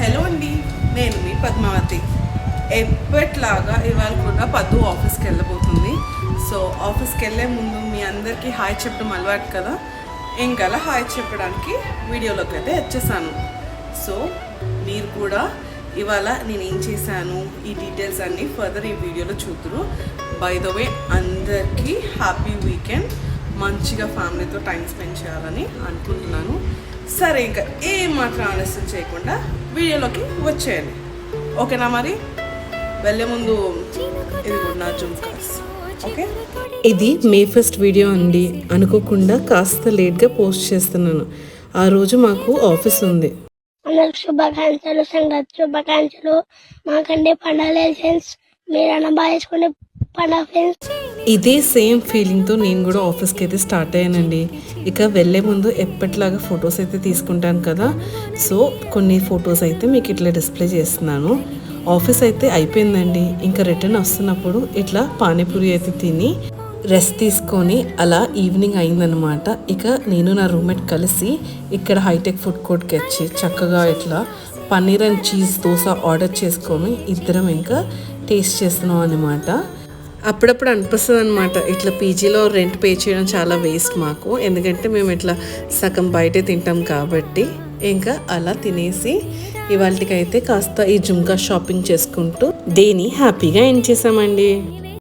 Hello అండి, నేను మీ పద్మావతి. ఎప్పట్లాగా ఇవాళ కూడా పద్దు ఆఫీస్కి వెళ్ళబోతుంది. సో ఆఫీస్కి వెళ్ళే ముందు మీ అందరికీ హాయ్ చెప్పడం అలవాటు కదా, ఇంకా హాయ్ చెప్పడానికి వీడియోలోకి అయితే వచ్చేసాను. సో మీరు కూడా ఇవాళ నేను ఏం చేశాను ఈ డీటెయిల్స్ అన్నీ ఫర్దర్ ఈ వీడియోలో చూతురు. బై ద వే అందరికీ హ్యాపీ వీకెండ్, మంచిగా ఫ్యామిలీతో టైం స్పెండ్ చేయాలని అనుకుంటున్నాను. సరే, ఇంకా ఏమాత్రం ఆలస్యం చేయకుండా వీడియోలోకి వచ్చేయండి, ఓకేనా? మరి వెళ్ళే ముందు ఇది కూడా నా జుమ్కాస్. ఓకే, ఇది మే ఫస్ట్ వీడియో అండి. అనుకోకుండా కాస్త లేట్గా పోస్ట్ చేస్తున్నాను. ఆ రోజు మాకు ఆఫీస్ ఉంది. అందరికి శుభాకాంక్షలు, సంగతి శుభాకాంక్షలు. మాకంటే పండుగ ఫ్రెండ్స్, మీరన్నా బాగా చేసుకునే పండుగ ఫ్రెండ్స్. ఇదే సేమ్ ఫీలింగ్తో నేను కూడా ఆఫీస్కి అయితే స్టార్ట్ అయ్యానండి. ఇక వెళ్ళే ముందు ఎప్పటిలాగా ఫొటోస్ అయితే తీసుకుంటాను కదా, సో కొన్ని ఫొటోస్ అయితే మీకు ఇట్లా డిస్ప్లే చేస్తున్నాను. ఆఫీస్ అయితే అయిపోయిందండి. ఇంకా రిటర్న్ వస్తున్నప్పుడు ఇట్లా పానీపూరి అయితే తిని రెస్ట్ తీసుకొని అలా ఈవినింగ్ అయిందనమాట. ఇక నేను నా రూమ్మేట్ కలిసి ఇక్కడ హైటెక్ ఫుడ్ కోర్ట్కి వచ్చి చక్కగా ఇట్లా paneer and cheese dosa order చేసుకొని ఇద్దరం ఇంకా టేస్ట్ చేస్తున్నాం అనమాట. అప్పుడప్పుడు అనిపిస్తుంది అనమాట, ఇట్లా పీజీలో రెంట్ పే చేయడం చాలా వేస్ట్ మాకు, ఎందుకంటే మేము ఇట్లా సగం బయటే తింటాం కాబట్టి. ఇంకా అలా తినేసి ఇవాళకైతే కాస్త ఈ జుమ్కా షాపింగ్ చేసుకుంటూ డేని హ్యాపీగా ఎండ్ చేసామండి.